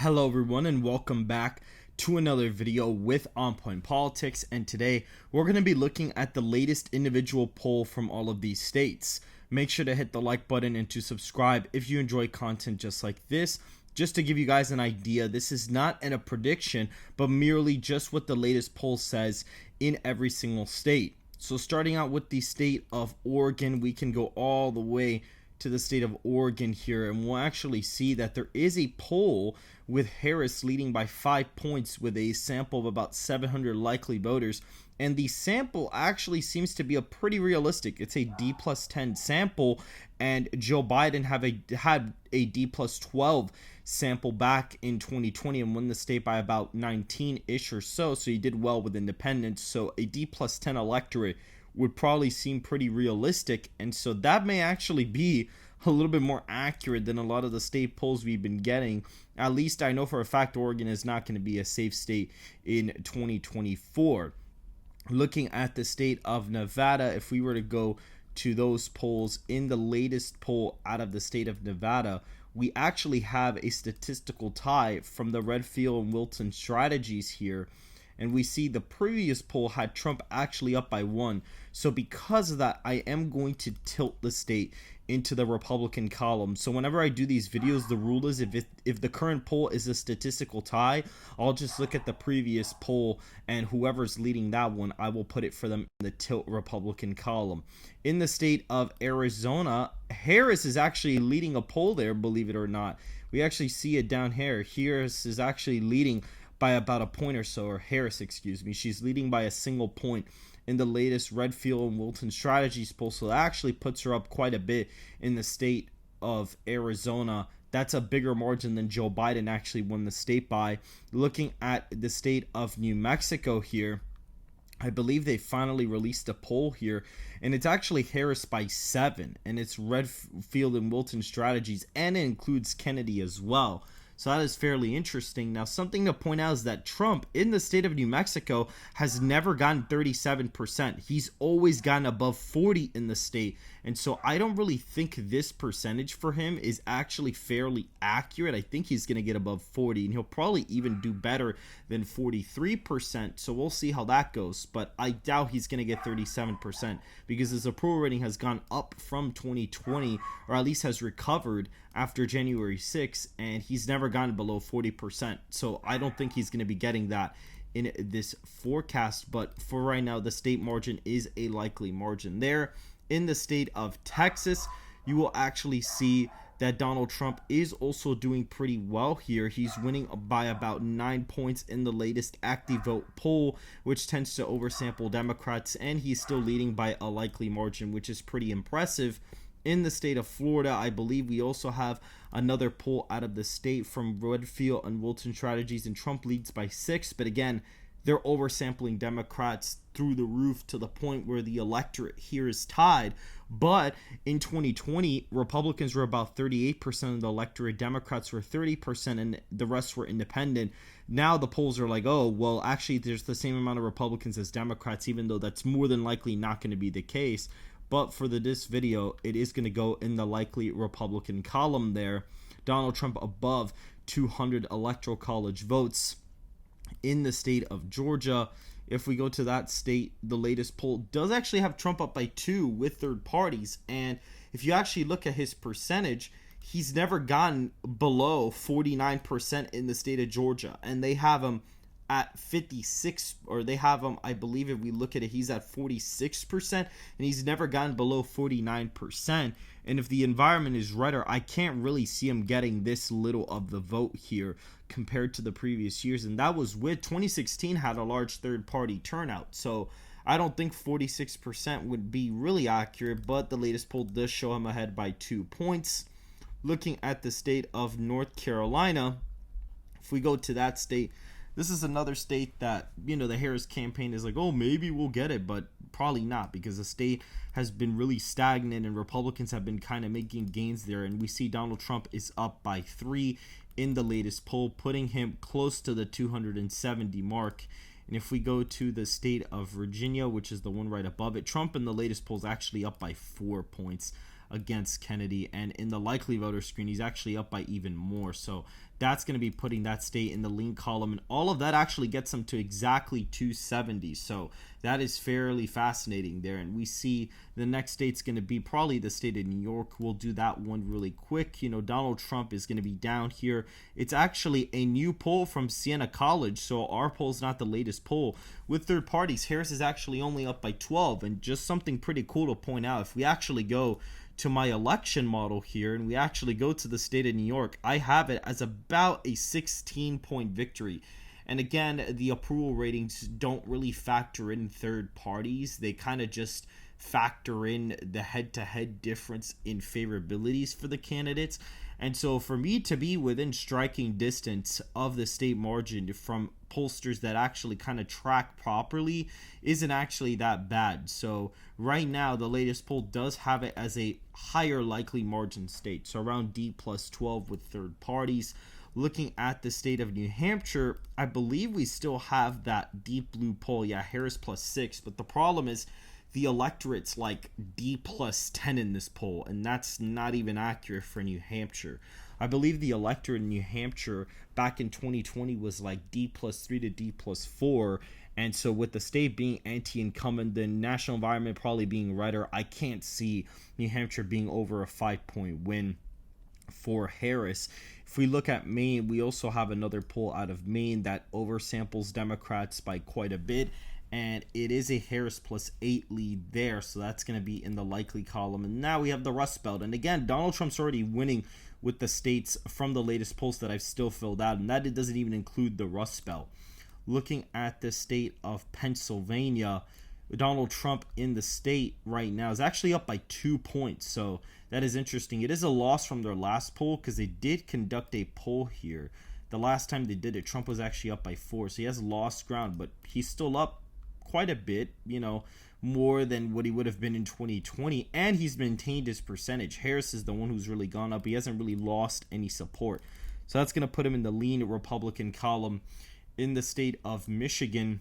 Hello everyone and welcome back to another video with On Point Politics, and today we're going to be looking at the latest individual poll from all of these states. Make sure to hit the like button and to subscribe if you enjoy content just like this. Just to give you guys an idea, this is not a prediction but merely just what the latest poll says in every single state. So starting out with the state of Oregon, we can go all the way to the state of Oregon here, and we'll actually see that there is a poll with Harris leading by 5 points with a sample of about 700 likely voters, and the sample actually seems to be a pretty realistic. It's a D+10 sample, and Joe Biden had a D+12 sample back in 2020 and won the state by about 19-ish or so he did well with independents. So a D+10 electorate would probably seem pretty realistic, and so that may actually be a little bit more accurate than a lot of the state polls we've been getting. At least I know for a fact Oregon is not going to be a safe state in 2024. Looking at the state of Nevada, if we were to go to those polls, in the latest poll out of the state of Nevada, we actually have a statistical tie from the Redfield and Wilton strategies here. And we see the previous poll had Trump actually up by 1. So because of that, I am going to tilt the state into the Republican column. So whenever I do these videos, the rule is if the current poll is a statistical tie, I'll just look at the previous poll, and whoever's leading that one, I will put it for them in the tilt Republican column. In the state of Arizona, Harris is actually leading a poll there, believe it or not. We actually see it down here. Harris is actually leading by about a point or so, or Harris, excuse me. She's leading by a single point in the latest Redfield and Wilton strategies poll, so that actually puts her up quite a bit in the state of Arizona. That's a bigger margin than Joe Biden actually won the state by. Looking at the state of New Mexico here, I believe they finally released a poll here, and it's actually Harris by 7, and it's Redfield and Wilton strategies, and it includes Kennedy as well. So that is fairly interesting. Now, something to point out is that Trump in the state of New Mexico has never gotten 37%. He's always gotten above 40 in the state. And so I don't really think this percentage for him is actually fairly accurate. I think he's going to get above 40, and he'll probably even do better than 43%. So we'll see how that goes. But I doubt he's going to get 37% because his approval rating has gone up from 2020, or at least has recovered after January 6th, and he's never gotten below 40%. So I don't think he's going to be getting that in this forecast. But for right now, the state margin is a likely margin there. In the state of Texas, you will actually see that Donald Trump is also doing pretty well here. He's winning by about 9 points in the latest active vote poll, which tends to oversample Democrats, and he's still leading by a likely margin, which is pretty impressive. In the state of Florida, I believe we also have another poll out of the state from Redfield and Wilton strategies, and Trump leads by 6, but again, they're oversampling Democrats through the roof to the point where the electorate here is tied. But in 2020, Republicans were about 38% of the electorate, Democrats were 30%, and the rest were independent. Now the polls are like, oh, well, actually, there's the same amount of Republicans as Democrats, even though that's more than likely not going to be the case. But for this video, it is going to go in the likely Republican column there. Donald Trump above 200 electoral college votes. In the state of Georgia, if we go to that state, the latest poll does actually have Trump up by 2 with third parties. And if you actually look at his percentage, he's never gotten below 49% in the state of Georgia. And they have him at 56, or they have him, I believe if we look at it, he's at 46%, and he's never gotten below 49%. And if the environment is redder, I can't really see him getting this little of the vote here compared to the previous years, and that was with 2016 had a large third-party turnout. So I don't think 46% would be really accurate, but the latest poll does show him ahead by 2 points. Looking at the state of North Carolina, if we go to that state, this is another state that, the Harris campaign is like, oh, maybe we'll get it, but probably not, because the state has been really stagnant and Republicans have been kind of making gains there. And we see Donald Trump is up by 3 in the latest poll, putting him close to the 270 mark. And if we go to the state of Virginia, which is the one right above it, Trump in the latest poll is actually up by 4 points. against Kennedy, and in the likely voter screen he's actually up by even more. So that's going to be putting that state in the lean column, and all of that actually gets them to exactly 270. So that is fairly fascinating there. And we see the next state's going to be probably the state of New York. We'll do that one really quick. You know, Donald Trump is going to be down here. It's actually a new poll from Siena College, so our poll is not the latest poll. With third parties, Harris is actually only up by 12. And just something pretty cool to point out, if we actually go to my election model here and we actually go to the state of New York, I have it as about a 16-point victory. And again, the approval ratings don't really factor in third parties. They kind of just factor in the head-to-head difference in favorabilities for the candidates. And so for me to be within striking distance of the state margin from pollsters that actually kind of track properly isn't actually that bad. So right now, the latest poll does have it as a higher likely margin state, so around D plus 12 with third parties. Looking at the state of New Hampshire, I believe we still have that deep blue poll. Yeah, Harris plus 6, but the problem is the electorate's like D plus 10 in this poll, and that's not even accurate for New Hampshire. I believe the electorate in New Hampshire back in 2020 was like D plus 3 to D plus 4, and so with the state being anti-incumbent, the national environment probably being redder, I can't see New Hampshire being over a 5-point win for Harris. If we look at Maine, we also have another poll out of Maine that oversamples Democrats by quite a bit, and it is a Harris plus 8 lead there, so that's going to be in the likely column. And now we have the Rust Belt, and again, Donald Trump's already winning with the states from the latest polls that I've still filled out, and that it doesn't even include the Rust Belt. Looking at the state of Pennsylvania, Donald Trump in the state right now is actually up by 2 points, so that is interesting. It is a loss from their last poll because they did conduct a poll here. The last time they did it, Trump was actually up by 4, so he has lost ground, but he's still up quite a bit, you know, more than what he would have been in 2020, and he's maintained his percentage. Harris is the one who's really gone up. He hasn't really lost any support, so that's going to put him in the lean Republican column. In the state of Michigan,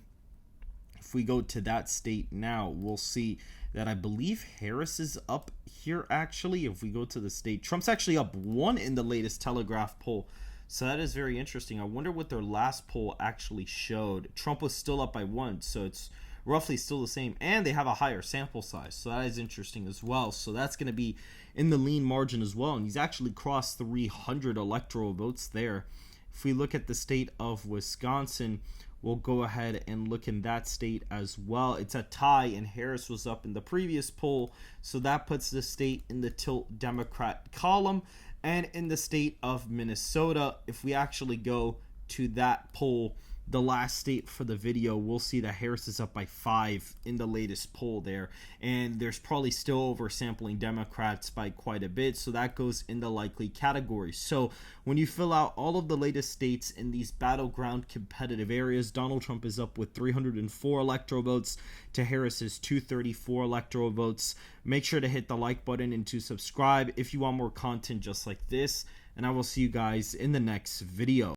if we go to that state now, we'll see that I believe Harris is up here actually. If we go to the state, Trump's actually up 1 in the latest Telegraph poll, so that is very interesting. I wonder what their last poll actually showed. Trump was still up by 1, so it's roughly still the same, and they have a higher sample size, so that is interesting as well. So that's going to be in the lean margin as well, and he's actually crossed 300 electoral votes there. If we look at the state of Wisconsin, we'll go ahead and look in that state as well. It's a tie, and Harris was up in the previous poll, so that puts the state in the tilt Democrat column. And in the state of Minnesota, if we actually go to that poll, the last state for the video, we'll see that Harris is up by 5 in the latest poll there, and there's probably still oversampling Democrats by quite a bit, so that goes in the likely category. So when you fill out all of the latest states in these battleground competitive areas, Donald Trump is up with 304 electoral votes to Harris's 234 electoral votes. Make sure to hit the like button and to subscribe if you want more content just like this, and I will see you guys in the next video.